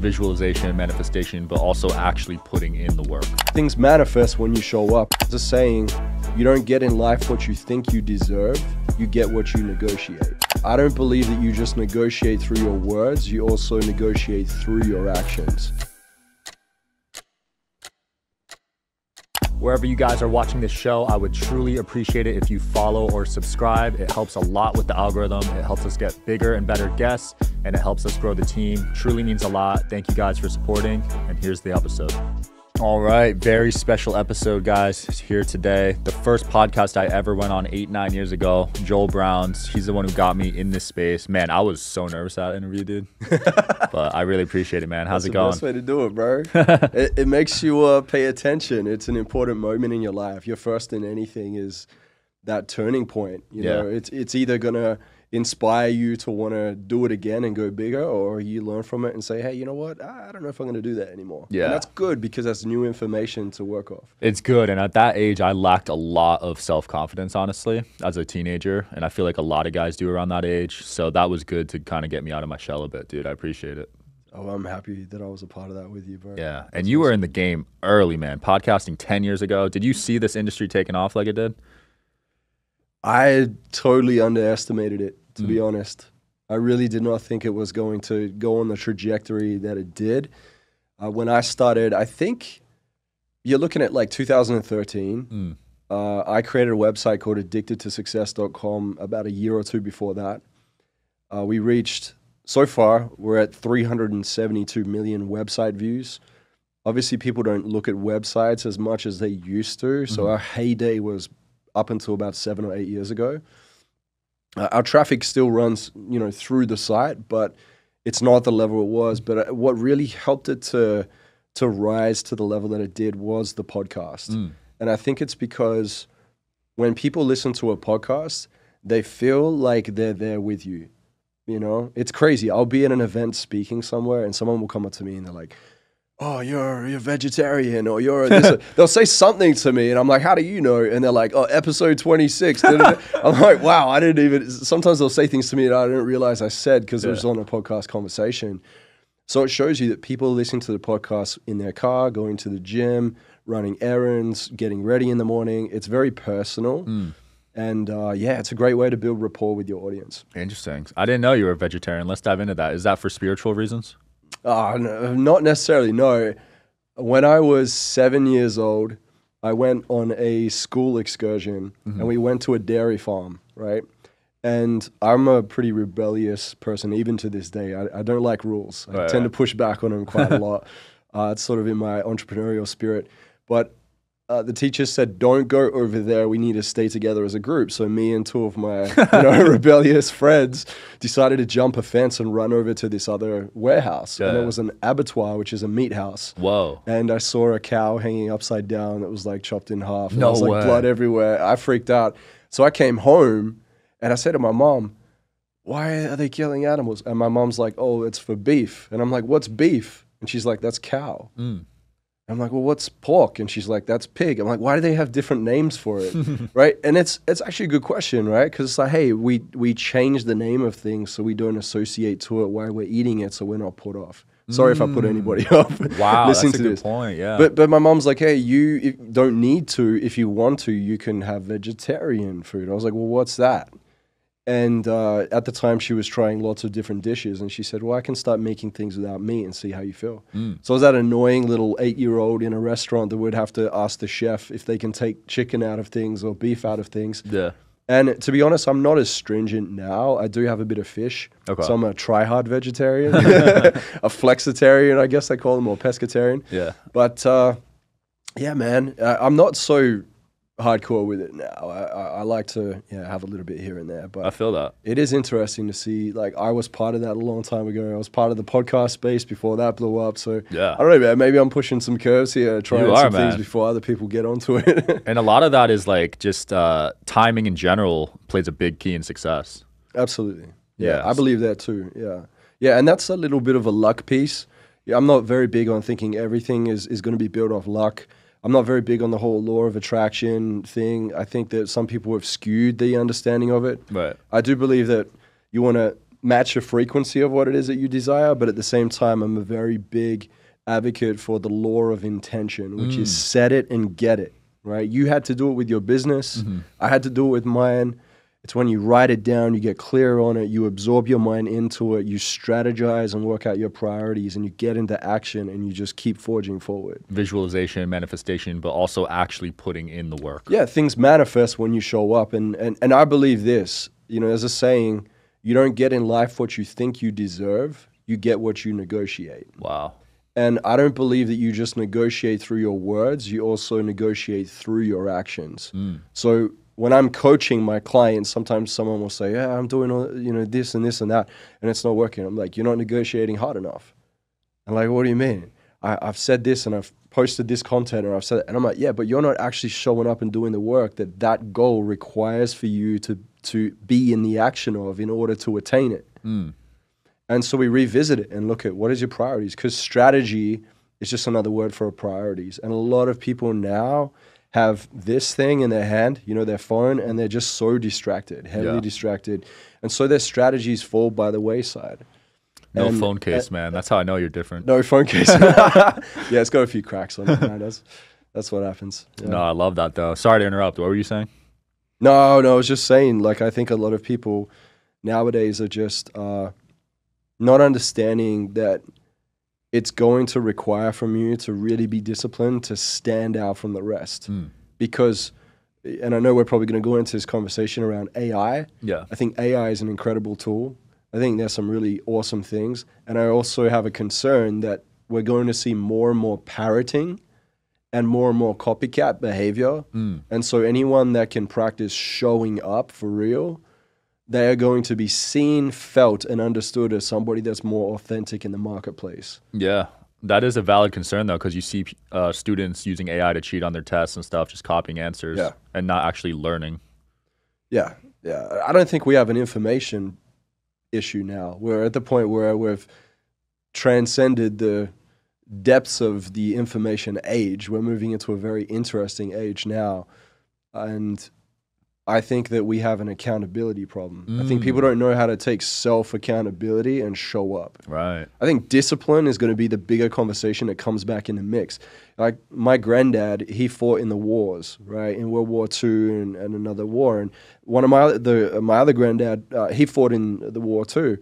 visualization, manifestation, but also actually putting in the work. Things manifest when you show up. It's a saying, you don't get in life what you think you deserve, you get what you negotiate. I don't believe that you just negotiate through your words, you also negotiate through your actions. Wherever you guys are watching this show, I would truly appreciate it if you follow or subscribe. It helps a lot with the algorithm. It helps us get bigger and better guests, and it helps us grow the team. Truly means a lot. Thank you guys for supporting, and here's the episode. All right, very special episode, guys, here today. The first podcast I ever went on 8-9 years ago, Joel Brown's. He's the one who got me in this space. Man, I was so nervous at that interview, dude. But I really appreciate it, man. How's it going? That's the best way to do it, bro. It makes you pay attention. It's an important moment in your life. Your first in anything is that turning point. You know, it's either going to inspire you to want to do it again and go bigger, or you learn from it and say, hey, you know what? I don't know if I'm going to do that anymore. Yeah. And that's good because that's new information to work off. It's good. And at that age, I lacked a lot of self-confidence, honestly, as a teenager. And I feel like a lot of guys do around that age. So that was good to kind of get me out of my shell a bit, dude. I appreciate it. Oh, I'm happy that I was a part of that with you, bro. Yeah. That's and you were in the game early, man. Podcasting 10 years ago. Did you see this industry taking off like it did? I totally underestimated it, to be honest. I really did not think it was going to go on the trajectory that it did. When I started, I think you're looking at like 2013. I created a website called addictedtosuccess.com about a year or two before that. We reached, so far, we're at 372 million website views. Obviously, people don't look at websites as much as they used to. So our heyday was up until about 7 or 8 years ago. Our traffic still runs, you know, through the site, but it's not the level it was. But what really helped it to rise to the level that it did was the podcast. And I think it's because when people listen to a podcast, they feel like they're there with you. You know, it's crazy. I'll be at an event speaking somewhere and someone will come up to me and they're like, oh, you're vegetarian, or you're this. They'll say something to me, and I'm like, how do you know? And they're like, oh, episode 26. I'm like, wow, I didn't even, sometimes they'll say things to me that I didn't realize I said because it was on a podcast conversation. So it shows you that people listen to the podcast in their car, going to the gym, running errands, getting ready in the morning. It's very personal. And yeah, it's a great way to build rapport with your audience. Interesting. I didn't know you were a vegetarian. Let's dive into that. Is that for spiritual reasons? No, not necessarily, no. When I was 7 years old, I went on a school excursion and we went to a dairy farm, right? And I'm a pretty rebellious person, even to this day. I don't like rules. I tend to push back on them quite a lot. It's sort of in my entrepreneurial spirit. But the teacher said, don't go over there. We need to stay together as a group. So me and two of my rebellious friends decided to jump a fence and run over to this other warehouse. And it was an abattoir, which is a meat house. Whoa. And I saw a cow hanging upside down that was like chopped in half. And no there was like way. Blood everywhere. I freaked out. So I came home and I said to my mom, why are they killing animals? And my mom's like, oh, it's for beef. And I'm like, what's beef? And she's like, that's cow. I'm like, well, what's pork? And she's like, that's pig. I'm like, why do they have different names for it? Right? And it's actually a good question, right? Because it's like, hey, we change the name of things so we don't associate to it while we're eating it, so we're not put off. Sorry if I put anybody off. Wow, listening that's to a this. good point, yeah. But my mom's like, hey, you don't need to. If you want to, you can have vegetarian food. I was like, well, what's that? And at the time, she was trying lots of different dishes. And she said, well, I can start making things without meat and see how you feel. So I was that annoying little 8-year-old in a restaurant that would have to ask the chef if they can take chicken out of things or beef out of things. Yeah. And to be honest, I'm not as stringent now. I do have a bit of fish. Okay. So I'm a try-hard vegetarian, a flexitarian, I guess they call them, or pescatarian. Yeah. But yeah, man, I'm not so hardcore with it now. I like to have a little bit here and there, but I feel that it is interesting to see. Like, I was part of that a long time ago. I was part of the podcast space before that blew up. So I don't know, man. Maybe I'm pushing some curves here, trying some things before other people get onto it. And a lot of that is like just timing in general plays a big key in success. Absolutely. Yeah, I believe that too. Yeah, and that's a little bit of a luck piece. Yeah, I'm not very big on thinking everything is going to be built off luck. I'm not very big on the whole law of attraction thing. I think that some people have skewed the understanding of it. Right. I do believe that you want to match the frequency of what it is that you desire, but at the same time, I'm a very big advocate for the law of intention, which is set it and get it, right? You had to do it with your business. I had to do it with mine. It's when you write it down, you get clear on it, you absorb your mind into it, you strategize and work out your priorities, and you get into action, and you just keep forging forward. Visualization, manifestation, but also actually putting in the work. Yeah, things manifest when you show up. And I believe this, you know, there's a saying, you don't get in life what you think you deserve, you get what you negotiate. Wow. And I don't believe that you just negotiate through your words, you also negotiate through your actions. So when I'm coaching my clients, sometimes someone will say, yeah, I'm doing all, you know, this and this and that, and it's not working. I'm like, you're not negotiating hard enough. I'm like, what do you mean? I've said this and I've posted this content, or I've said it. And I'm like, yeah, but you're not actually showing up and doing the work that goal requires for you to be in the action of in order to attain it. And so we revisit it and look at what is your priorities, because strategy is just another word for priorities. And a lot of people now have this thing in their hand, you know, their phone, and they're just so distracted, heavily distracted. And so their strategies fall by the wayside. No phone case, man. That's how I know you're different. No phone case. Yeah, it's got a few cracks on it, man. That's what happens. Yeah. No, I love that, though. Sorry to interrupt. What were you saying? No, I was just saying, like, I think a lot of people nowadays are just not understanding that it's going to require from you to really be disciplined to stand out from the rest. Because, and I know we're probably going to go into this conversation around AI. Yeah. I think AI is an incredible tool. I think there's some really awesome things. And I also have a concern that we're going to see more and more parroting and more copycat behavior. And so anyone that can practice showing up for real, they are going to be seen, felt, and understood as somebody that's more authentic in the marketplace. Yeah, that is a valid concern, though, because you see students using AI to cheat on their tests and stuff, just copying answers and not actually learning. Yeah. I don't think we have an information issue now. We're at the point where we've transcended the depths of the information age. We're moving into a very interesting age now. And I think that we have an accountability problem. I think people don't know how to take self-accountability and show up. Right. I think discipline is going to be the bigger conversation that comes back in the mix. Like my granddad, he fought in the wars, right? In World War II and another war. And one of my other granddad, he fought in the war too.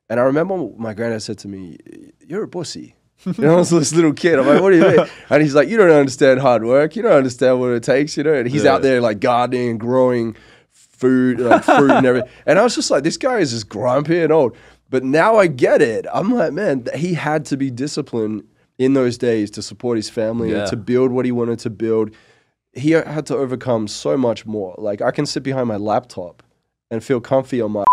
And I remember my granddad said to me, "You're a pussy." You know, I was this little kid. I'm like, what do you mean? And he's like, you don't understand hard work. You don't understand what it takes, you know? And he's out there like gardening and growing food, like fruit and everything. And I was just like, this guy is just grumpy and old. But now I get it. I'm like, man, he had to be disciplined in those days to support his family and to build what he wanted to build. He had to overcome so much more. Like I can sit behind my laptop and feel comfy on my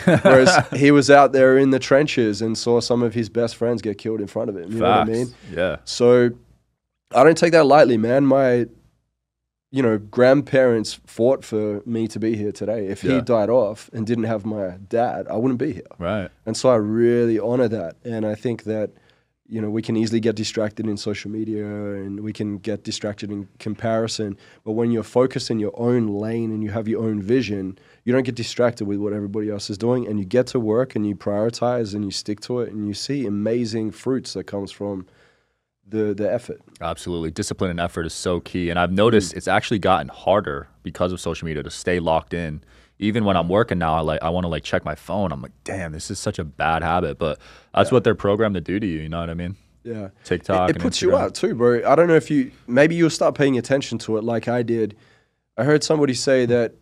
whereas he was out there in the trenches and saw some of his best friends get killed in front of him. You know what I mean? Yeah. So I don't take that lightly, man. My, grandparents fought for me to be here today. If he died off and didn't have my dad, I wouldn't be here. Right. And so I really honor that. And I think that, we can easily get distracted in social media and we can get distracted in comparison. But when you're focused in your own lane and you have your own vision, you don't get distracted with what everybody else is doing, and you get to work and you prioritize and you stick to it, and you see amazing fruits that comes from the effort. Absolutely. Discipline and effort is so key. And I've noticed it's actually gotten harder because of social media to stay locked in. Even when I'm working now, I want to check my phone. I'm like, damn, this is such a bad habit. But that's what they're programmed to do to you. You know what I mean? Yeah. TikTok. It puts you out too, bro. I don't know if maybe you'll start paying attention to it like I did. I heard somebody say that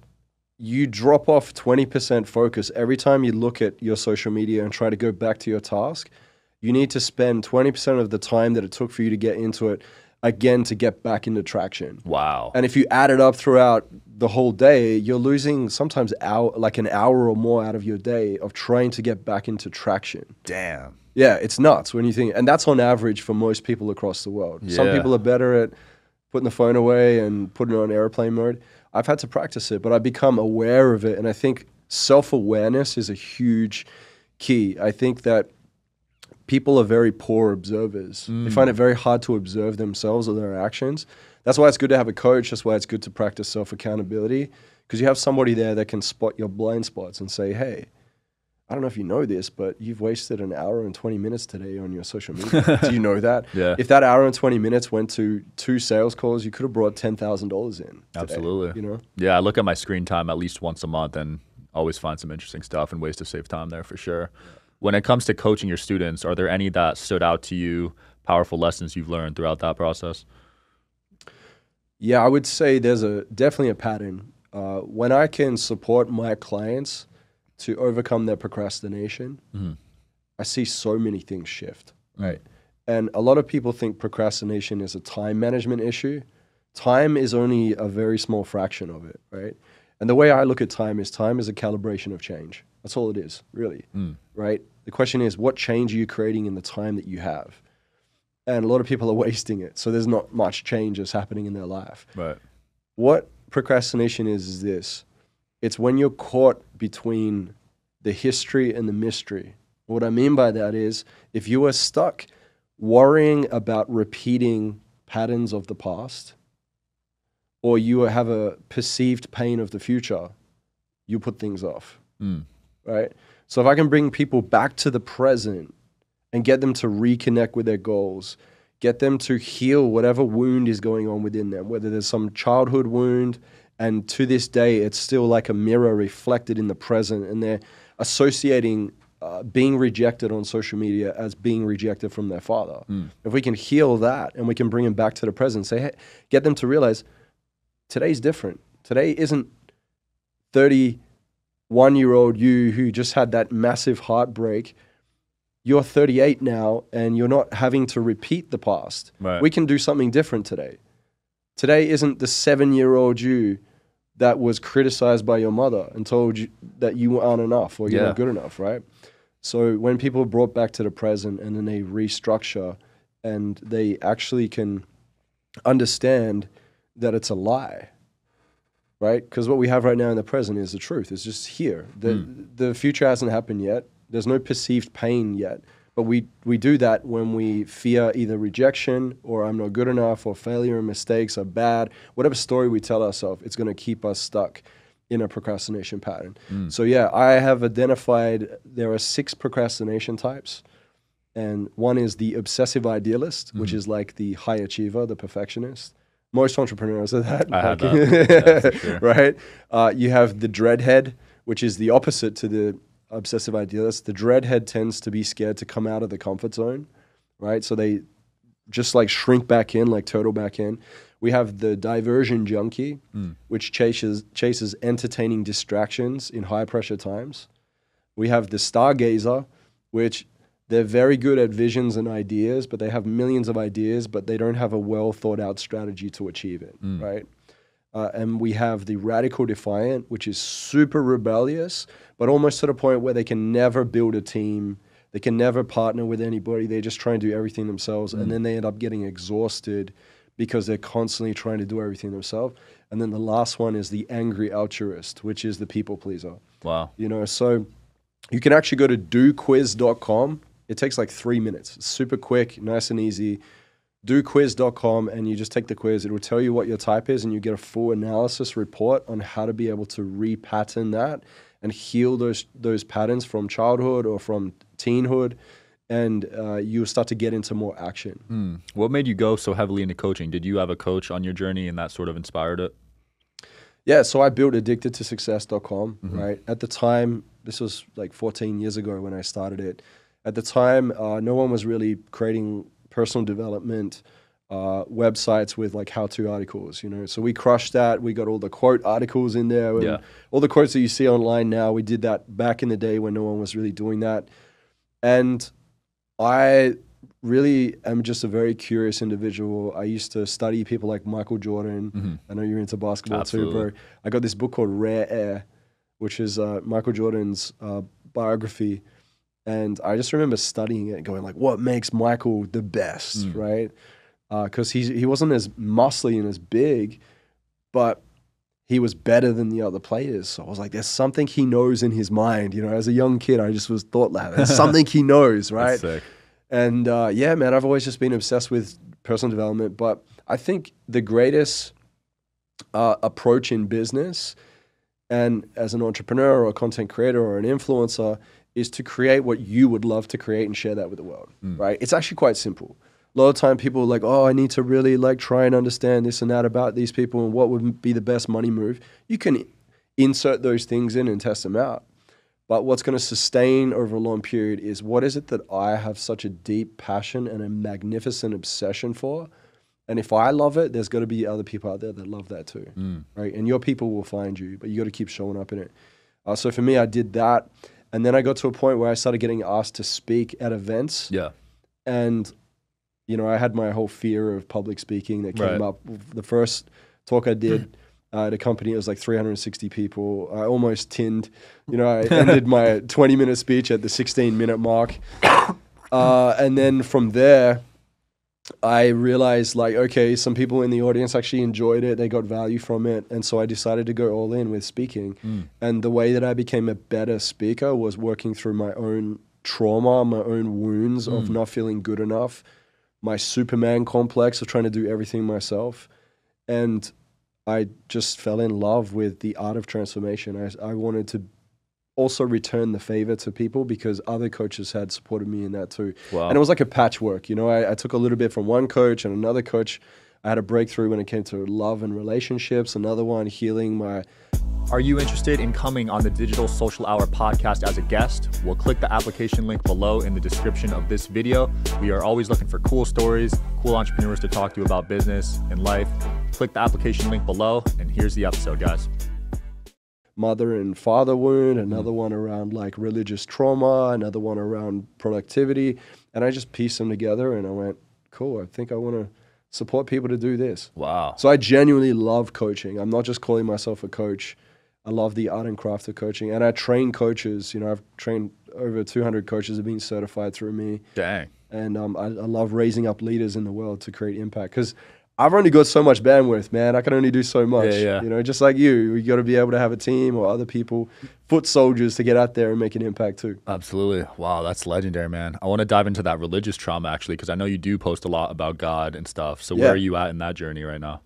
you drop off 20% focus every time you look at your social media and try to go back to your task. You need to spend 20% of the time that it took for you to get into it again to get back into traction. Wow. And if you add it up throughout the whole day, you're losing sometimes an hour or more out of your day of trying to get back into traction. Damn. Yeah, it's nuts when you think, and that's on average for most people across the world. Yeah. Some people are better at putting the phone away and putting it on airplane mode. I've had to practice it, but I've become aware of it. And I think self-awareness is a huge key. I think that people are very poor observers. They find it very hard to observe themselves or their actions. That's why it's good to have a coach. That's why it's good to practice self-accountability, because you have somebody there that can spot your blind spots and say, hey, I don't know if you know this, but you've wasted an hour and 20 minutes today on your social media. Do you know that? Yeah. If that hour and 20 minutes went to 2 sales calls, you could have brought $10,000 in today, Absolutely. you know? Yeah, I look at my screen time at least once a month and always find some interesting stuff and ways to save time there for sure. When it comes to coaching your students, are there any that stood out to you, powerful lessons you've learned throughout that process? Yeah, I would say there's definitely a pattern. When I can support my clients to overcome their procrastination, I see so many things shift, right? And a lot of people think procrastination is a time management issue. Time is only a very small fraction of it, right? And the way I look at time is a calibration of change. That's all it is, really, right? The question is, what change are you creating in the time that you have? And a lot of people are wasting it. So there's not much change that's happening in their life. Right. What procrastination is this. It's when you're caught between the history and the mystery. What I mean by that is if you are stuck worrying about repeating patterns of the past, or you have a perceived pain of the future, you put things off, right? So if I can bring people back to the present and get them to reconnect with their goals, get them to heal whatever wound is going on within them, whether there's some childhood wound, and to this day, it's still like a mirror reflected in the present, and they're associating being rejected on social media as being rejected from their father. If we can heal that and we can bring them back to the present, say, hey, get them to realize today's different. Today isn't 31-year-old you who just had that massive heartbreak. You're 38 now and you're not having to repeat the past. Right. We can do something different today. Today isn't the 7-year-old you that was criticized by your mother and told you that you aren't enough or you're not good enough, right? So when people are brought back to the present and then they restructure and they actually can understand that it's a lie, right? Because what we have right now in the present is the truth. It's just here. The future hasn't happened yet. There's no perceived pain yet. But we do that when we fear either rejection or I'm not good enough or failure and mistakes are bad. Whatever story we tell ourselves, it's going to keep us stuck in a procrastination pattern. So yeah, I have identified there are 6 procrastination types. And one is the obsessive idealist, which is like the high achiever, the perfectionist. Most entrepreneurs are that. I have that. Yeah, for sure. Right? You have the dreadhead, which is the opposite to the obsessive idealist. The dreadhead tends to be scared to come out of the comfort zone, right? So they just like shrink back in, like turtle back in. We have the diversion junkie, which chases entertaining distractions in high pressure times. We have the stargazer, which they're very good at visions and ideas, but they have millions of ideas, but they don't have a well thought out strategy to achieve it, right? And we have the radical defiant, which is super rebellious, but almost to the point where they can never build a team. They can never partner with anybody. They just try and do everything themselves. And then they end up getting exhausted because they're constantly trying to do everything themselves. And then the last one is the angry altruist, which is the people pleaser. Wow. You know, so you can actually go to doquiz.com. It takes like 3 minutes. It's super quick, nice and easy. doquiz.com, and you just take the quiz. It will tell you what your type is, and you get a full analysis report on how to be able to repattern that and heal those patterns from childhood or from teenhood, and you'll start to get into more action. What made you go so heavily into coaching? Did you have a coach on your journey and that sort of inspired it? Yeah, so I built addictedtosuccess.com, right? At the time, this was like 14 years ago when I started it. At the time, no one was really creating personal development websites with like how-to articles, you know. So we crushed that. We got all the quote articles in there. And all the quotes that you see online now, we did that back in the day when no one was really doing that. And I really am just a very curious individual. I used to study people like Michael Jordan. I know you're into basketball too, bro. I got this book called Rare Air, which is Michael Jordan's biography. And I just remember studying it and going like, what makes Michael the best, right? Because he wasn't as muscly and as big, but he was better than the other players. So I was like, there's something he knows in his mind. You know, as a young kid, I just thought that. There's something he knows, right? That's sick. And yeah, man, I've always just been obsessed with personal development. But I think the greatest approach in business and as an entrepreneur or a content creator or an influencer is to create what you would love to create and share that with the world, right? It's actually quite simple. A lot of time people are like, oh, I need to really like try and understand this and that about these people and what would be the best money move. You can insert those things in and test them out. But what's going to sustain over a long period is what is it that I have such a deep passion and a magnificent obsession for? And if I love it, there's got to be other people out there that love that too, right? And your people will find you, but you got to keep showing up in it. So for me, I did that. And then I got to a point where I started getting asked to speak at events. Yeah. And, you know, I had my whole fear of public speaking that came up. The first talk I did at a company, it was like 360 people. I almost tinned. You know, I ended my 20-minute speech at the 16-minute mark. And then from there, I realized like, okay, some people in the audience actually enjoyed it. They got value from it. And so I decided to go all in with speaking. And the way that I became a better speaker was working through my own trauma, my own wounds of not feeling good enough, my Superman complex of trying to do everything myself. And I just fell in love with the art of transformation. I wanted to also return the favor to people because other coaches had supported me in that too. Wow. And it was like a patchwork. You know, I took a little bit from one coach and another coach. I had a breakthrough when it came to love and relationships. Another one, healing my... Are you interested in coming on the Digital Social Hour podcast as a guest? Well, click the application link below in the description of this video. We are always looking for cool stories, cool entrepreneurs to talk to about business and life. Click the application link below, and here's the episode, guys. Mother and father wound, another one around like religious trauma, another one around productivity. And I just pieced them together and I went, cool, I think I want to support people to do this. Wow. So I genuinely love coaching. I'm not just calling myself a coach. I love the art and craft of coaching. And I train coaches. You know, I've trained over 200 coaches have been certified through me. Dang. And I love raising up leaders in the world to create impact because I've only got so much bandwidth, man. I can only do so much. Yeah. You know, just like you got to be able to have a team or other people, foot soldiers to get out there and make an impact too. Absolutely. Wow, that's legendary, man. I want to dive into that religious trauma actually, because I know you do post a lot about God and stuff. So where are you at in that journey right now?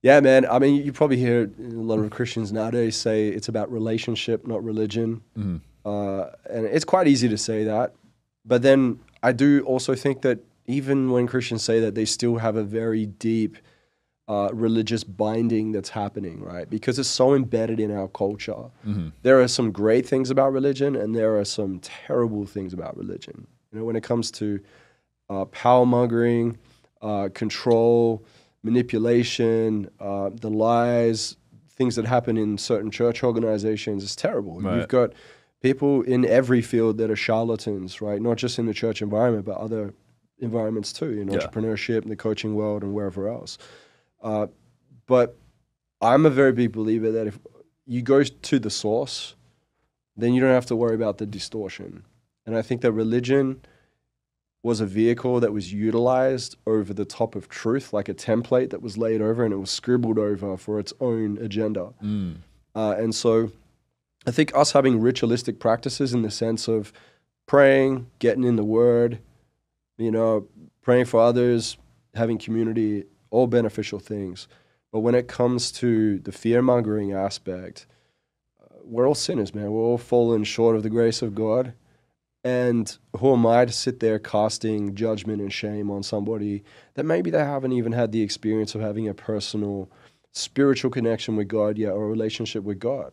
Yeah, man. I mean, you probably hear a lot of Christians nowadays say it's about relationship, not religion. And it's quite easy to say that. But then I do also think that even when Christians say that, they still have a very deep religious binding that's happening, right? Because it's so embedded in our culture. There are some great things about religion, and there are some terrible things about religion. You know, when it comes to power-mongering, control, manipulation, the lies, things that happen in certain church organizations, it's terrible. Right. You've got people in every field that are charlatans, right? Not just in the church environment, but other environments too, in entrepreneurship, in the coaching world, and wherever else. But I'm a very big believer that if you go to the source, then you don't have to worry about the distortion. And I think that religion was a vehicle that was utilized over the top of truth, like a template that was laid over and it was scribbled over for its own agenda. And so I think us having ritualistic practices in the sense of praying, getting in the word, you know, praying for others, having community, all beneficial things. But when it comes to the fear-mongering aspect, we're all sinners, man. We're all fallen short of the grace of God. And who am I to sit there casting judgment and shame on somebody that maybe they haven't even had the experience of having a personal spiritual connection with God yet, or a relationship with God?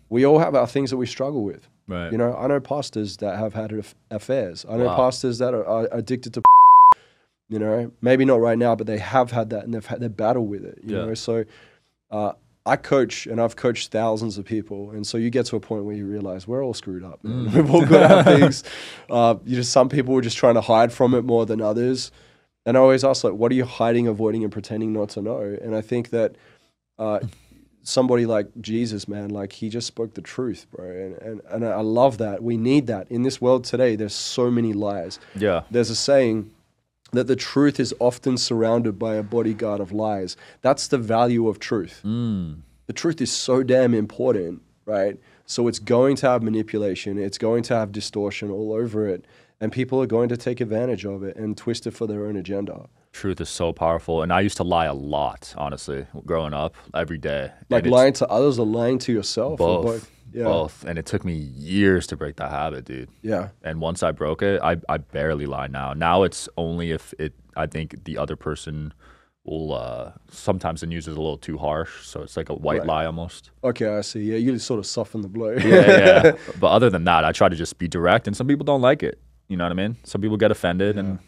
We all have our things that we struggle with. Right. You know, I know pastors that have had affairs. I know pastors that are addicted to, you know, maybe not right now, but they have had that and they've had their battle with it, you know? So I coach and I've coached thousands of people. And so you get to a point where you realize we're all screwed up, man. We've all got our things. Some people are just trying to hide from it more than others. And I always ask, like, what are you hiding, avoiding, and pretending not to know? And I think that somebody like Jesus, man, like he just spoke the truth, bro. And I love that. We need that. In this world today, there's so many lies. Yeah. There's a saying that the truth is often surrounded by a bodyguard of lies. That's the value of truth. The truth is so damn important, right? So it's going to have manipulation. It's going to have distortion all over it. And people are going to take advantage of it and twist it for their own agenda. Truth is so powerful. And I used to lie a lot, honestly, growing up, every day. Like lying to others or lying to yourself? Both. Yeah. Both. And it took me years to break that habit, dude. Yeah. And once I broke it, I barely lie now. Now it's only if I think the other person will, sometimes the news is a little too harsh. So it's like a white lie almost. Okay, I see. Yeah, you sort of soften the blow. Yeah. But other than that, I try to just be direct, and some people don't like it. You know what I mean? Some people get offended, and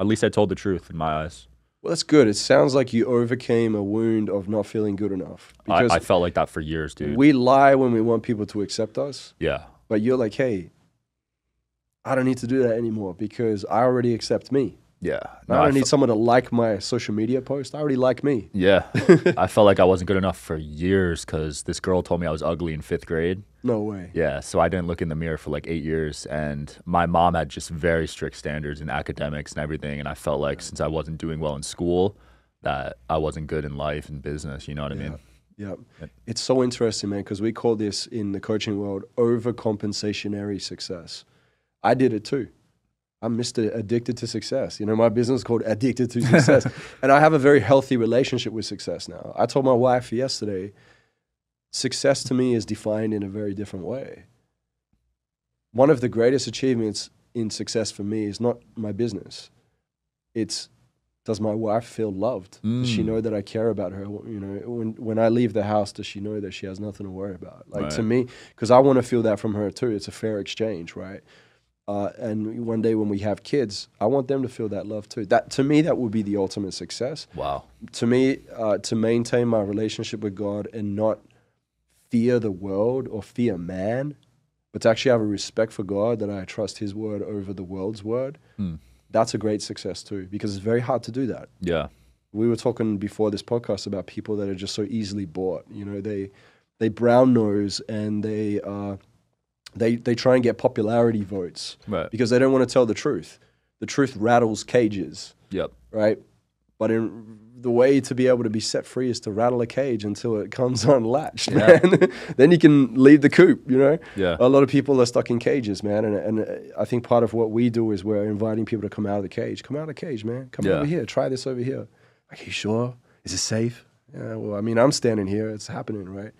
at least I told the truth in my eyes. Well, that's good. It sounds like you overcame a wound of not feeling good enough. Because I felt like that for years, dude. we lie when we want people to accept us. Yeah. But you're like, hey, I don't need to do that anymore because I already accept me. Yeah. No, I don't need someone to like my social media post. I already like me. Yeah. I felt like I wasn't good enough for years because this girl told me I was ugly in 5th grade. No way. Yeah. So I didn't look in the mirror for like 8 years. And my mom had just very strict standards in academics and everything. And I felt like since I wasn't doing well in school, that I wasn't good in life and business. You know what I mean? Yeah. It's so interesting, man, because we call this in the coaching world overcompensationary success. I did it too. I'm Mr. Addicted to Success. You know, my business is called Addicted to Success. And I have a very healthy relationship with success now. I told my wife yesterday, success to me is defined in a very different way. One of the greatest achievements in success for me is not my business. It's, does my wife feel loved? Does she know that I care about her? You know, when I leave the house, does she know that she has nothing to worry about? Like to me, because I want to feel that from her too. It's a fair exchange, right? And one day when we have kids, I want them to feel that love too. That to me, that would be the ultimate success. Wow. To me, to maintain my relationship with God and not fear the world or fear man, but to actually have a respect for God, that I trust His word over the world's word, that's a great success too, because it's very hard to do that. Yeah. We were talking before this podcast about people that are just so easily bought. You know, they brown nose and they try and get popularity votes because they don't want to tell the truth. The truth rattles cages. Yep. Right? But the way to be able to be set free is to rattle a cage until it comes unlatched, man. Then you can leave the coop, you know? Yeah. A lot of people are stuck in cages, man. And I think part of what we do is we're inviting people to come out of the cage. Come out of the cage, man. Come over here. Try this over here. Like, are you sure? Is it safe? Yeah, well, I mean, I'm standing here. It's happening, right?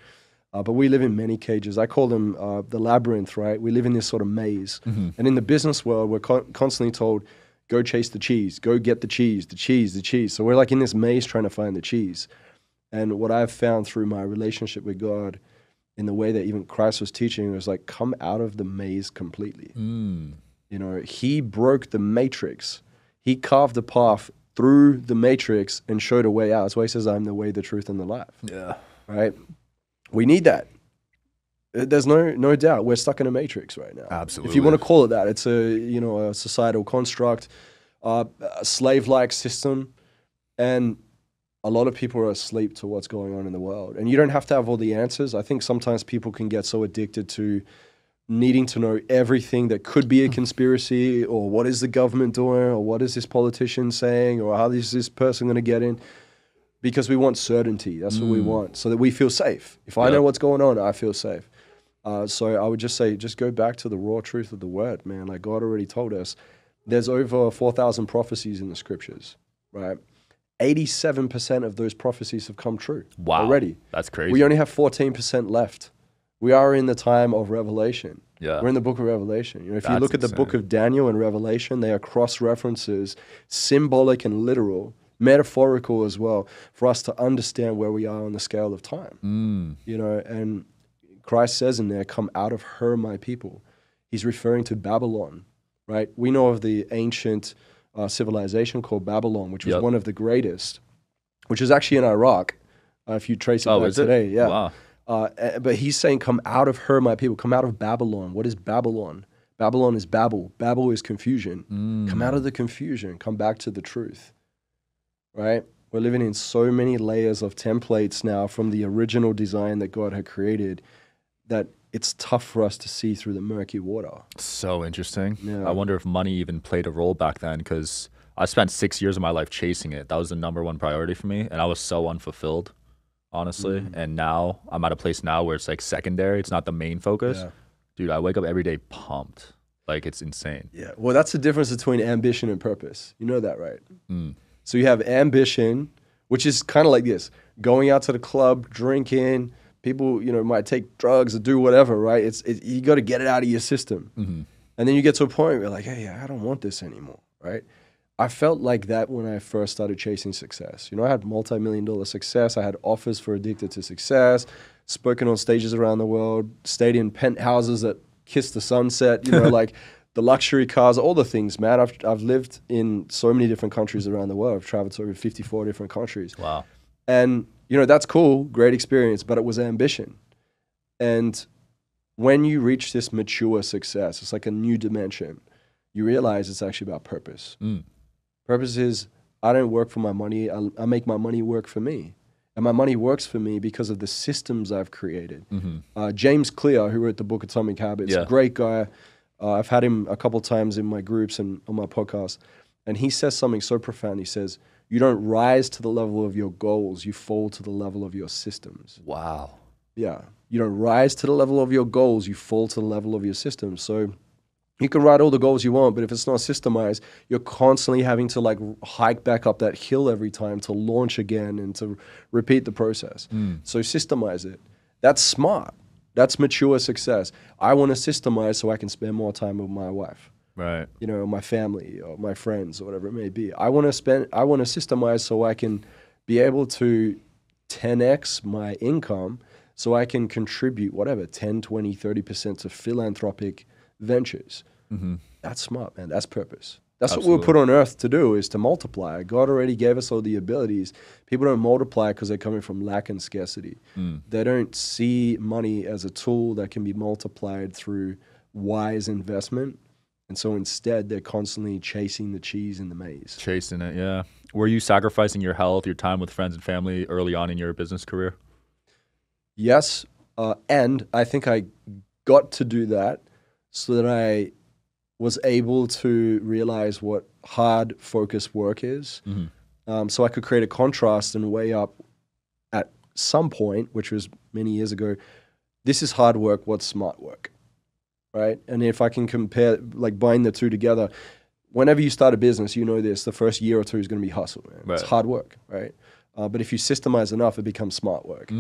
But we live in many cages. I call them the labyrinth, right? We live in this sort of maze. And in the business world, we're constantly told, go chase the cheese, go get the cheese, the cheese, the cheese. So we're like in this maze trying to find the cheese. And what I've found through my relationship with God, in the way that even Christ was teaching, was like, come out of the maze completely. You know, He broke the matrix. He carved a path through the matrix and showed a way out. That's why He says, I'm the way, the truth, and the life. Yeah. Right? We need that. There's no doubt we're stuck in a matrix right now. Absolutely. If you want to call it that, it's a societal construct, a slave-like system, and a lot of people are asleep to what's going on in the world. And you don't have to have all the answers. I think sometimes people can get so addicted to needing to know everything that could be a conspiracy, or what is the government doing, or what is this politician saying, or how is this person going to get in. Because we want certainty. That's what we want, so that we feel safe. If I know what's going on, I feel safe. So I would just say, just go back to the raw truth of the word, man. Like God already told us, there's over 4,000 prophecies in the scriptures, right? 87% of those prophecies have come true already. That's crazy. We only have 14% left. We are in the time of Revelation. Yeah. We're in the book of Revelation. You know, if you look at the book of Daniel and Revelation, they are cross-references, symbolic and literal, metaphorical as well, for us to understand where we are on the scale of time. You know, and Christ says in there, come out of her, my people. He's referring to Babylon, right? We know of the ancient civilization called Babylon, which was one of the greatest, which is actually in Iraq, if you trace it back today. Yeah. Wow. But he's saying, come out of her, my people. Come out of Babylon. What is Babylon? Babylon is Babel. Babel is confusion. Come out of the confusion. Come back to the truth, right? We're living in so many layers of templates now from the original design that God had created that it's tough for us to see through the murky water. So interesting. Yeah. I wonder if money even played a role back then, because I spent 6 years of my life chasing it. That was the number one priority for me, and I was so unfulfilled, honestly. And now I'm at a place now where it's like secondary. It's not the main focus. Yeah. Dude, I wake up every day pumped. Like, it's insane. Yeah. Well, that's the difference between ambition and purpose. You know that, right? So you have ambition, which is kind of like this: going out to the club, drinking, People, might take drugs or do whatever, right? You got to get it out of your system. And then you get to a point where you're like, hey, I don't want this anymore, right? I felt like that when I first started chasing success. I had multi-million-dollar success. I had offers for Addicted to Success, spoken on stages around the world, stayed in penthouses that kiss the sunset, like the luxury cars, all the things, man. I've lived in so many different countries around the world. I've traveled to over 54 different countries. Wow. And, that's cool, great experience, but it was ambition. And when you reach this mature success, it's like a new dimension. You realize it's actually about purpose. Purpose is, I don't work for my money. I make my money work for me. And my money works for me because of the systems I've created. James Clear, who wrote the book Atomic Habits, a great guy. I've had him a couple times in my groups and on my podcast. And he says something so profound. He says, you don't rise to the level of your goals. You fall to the level of your systems. Wow. Yeah. You don't rise to the level of your goals. You fall to the level of your systems. So you can write all the goals you want, but if it's not systemized, you're constantly having to like hike back up that hill every time to launch again and to repeat the process. So systemize it. That's smart. That's mature success. I want to systemize so I can spend more time with my wife, right? My family or my friends or whatever it may be. I want to systemize so I can be able to 10x my income so I can contribute whatever, 10, 20, 30% to philanthropic ventures. That's smart, man. That's purpose. That's what we were put on earth to do, is to multiply. God already gave us all the abilities. People don't multiply because they're coming from lack and scarcity. They don't see money as a tool that can be multiplied through wise investment. And so instead, they're constantly chasing the cheese in the maze. Chasing it, yeah. Were you sacrificing your health, your time with friends and family early on in your business career? Yes. And I think I got to do that so that I was able to realize what hard, focused work is. So I could create a contrast and weigh up at some point, which was many years ago, this is hard work, what's smart work, right? And if I can compare, like bind the two together, whenever you start a business, this, the first year or two is going to be hustle, man. Right. It's hard work, right? But if you systemize enough, it becomes smart work.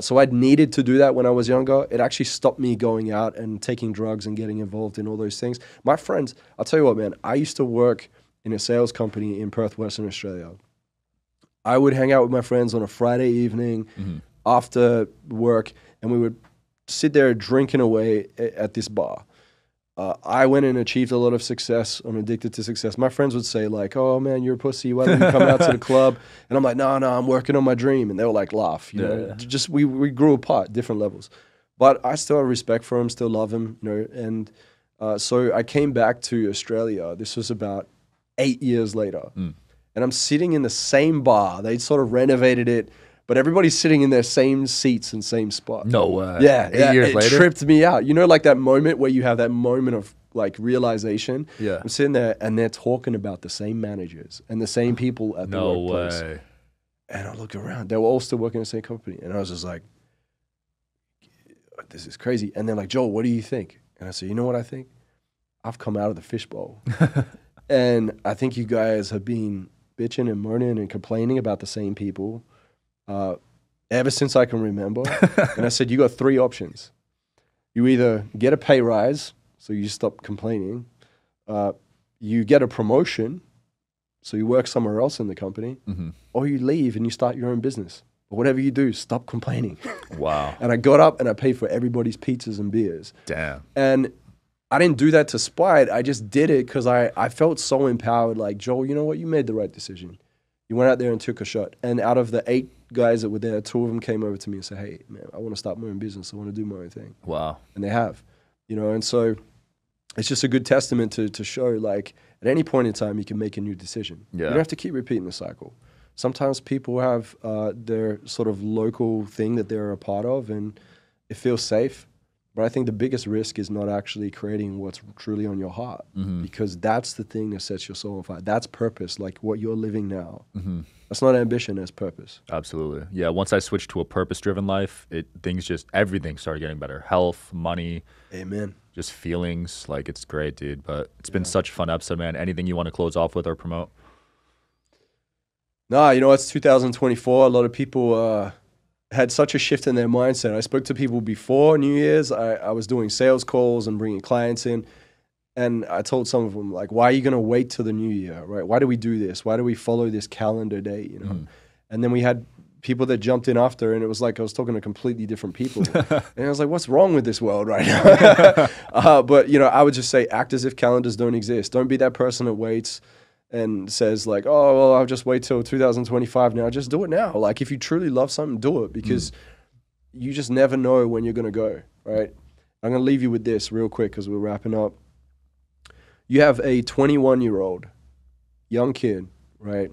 So I'd needed to do that when I was younger. It actually stopped me going out and taking drugs and getting involved in all those things. My friends, I'll tell you what, man, I used to work in a sales company in Perth, Western Australia. I would hang out with my friends on a Friday evening after work, and we would sit there drinking away at this bar. I went and achieved a lot of success on Addicted to Success. My friends would say like, oh man, you're a pussy. Why don't you come out to the club? And I'm like, no, I'm working on my dream. And they were like, laugh, you know, just, we grew apart, different levels. But I still have respect for him, still love him, and so I came back to Australia. This was about 8 years later. And I'm sitting in the same bar. They'd sort of renovated it, but everybody's sitting in their same seats and same spot. No way. Yeah. 8 years later? It tripped me out. Like that moment where you have that moment of like realization. Yeah. I'm sitting there and they're talking about the same managers and the same people at the workplace. No way. And I look around. They were all still working in the same company. And I was just like, this is crazy. And they're like, Joel, what do you think? And I said, you know what I think? I've come out of the fishbowl. And I think you guys have been bitching and moaning and complaining about the same people ever since I can remember. And I said, you got three options. You either get a pay rise, so you stop complaining. You get a promotion, so you work somewhere else in the company. Or you leave and you start your own business. But whatever you do, stop complaining. Wow. And I got up and I paid for everybody's pizzas and beers. Damn. And I didn't do that to spite. I just did it because I felt so empowered. Like, Joel, you know what? You made the right decision. You went out there and took a shot. And out of the 8 guys that were there, 2 of them came over to me and said, hey, man, I want to start my own business. I want to do my own thing. Wow. And they have, and so it's just a good testament to show, like, at any point in time, you can make a new decision. Yeah. You don't have to keep repeating the cycle. Sometimes people have their sort of local thing that they're a part of, and it feels safe. But I think the biggest risk is not actually creating what's truly on your heart, because that's the thing that sets your soul on fire. That's purpose, like what you're living now. That's not ambition, that's purpose. Absolutely. Yeah, once I switched to a purpose-driven life, everything started getting better. Health, money. Amen. Just feelings. Like, it's great, dude. But it's been such a fun episode, man. Anything you want to close off with or promote? No, it's 2024. A lot of people had such a shift in their mindset. I spoke to people before New Year's. I was doing sales calls and bringing clients in. And I told some of them, like, why are you going to wait till the new year, right? Why do we do this? Why do we follow this calendar day, you know? And then we had people that jumped in after, and it was like I was talking to completely different people. And I was like, what's wrong with this world right now? But, you know, I would just say act as if calendars don't exist. Don't be that person that waits and says like, oh, well, I'll just wait till 2025 now. Just do it now. Like, if you truly love something, do it, because you just never know when you're going to go, right? I'm going to leave you with this real quick because we're wrapping up. You have a 21-year-old young kid, right?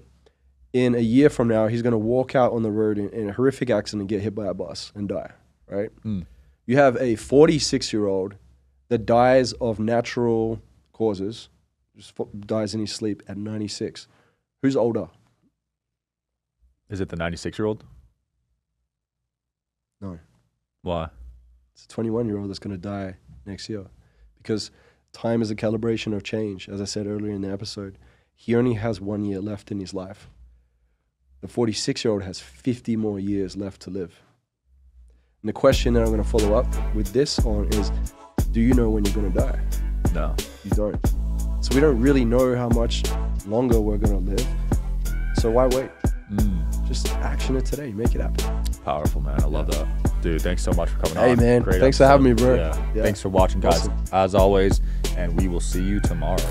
In a year from now, he's going to walk out on the road in a horrific accident and get hit by a bus and die, right? You have a 46-year-old that dies of natural causes, just dies in his sleep at 96. Who's older? Is it the 96-year-old? No. Why? It's a 21-year-old that's going to die next year, because time is a calibration of change. As I said earlier in the episode, he only has 1 year left in his life. The 46-year-old has 50 more years left to live. And the question that I'm going to follow up with this on is, do you know when you're going to die? No. You don't. So we don't really know how much longer we're going to live. So why wait? Just action it today. Make it happen. Powerful, man. I love that. Dude, thanks so much for coming on. Hey, man. Great Thanks episode. for having me, bro. Yeah. Thanks for watching, guys, Awesome. as always. And we will see you tomorrow.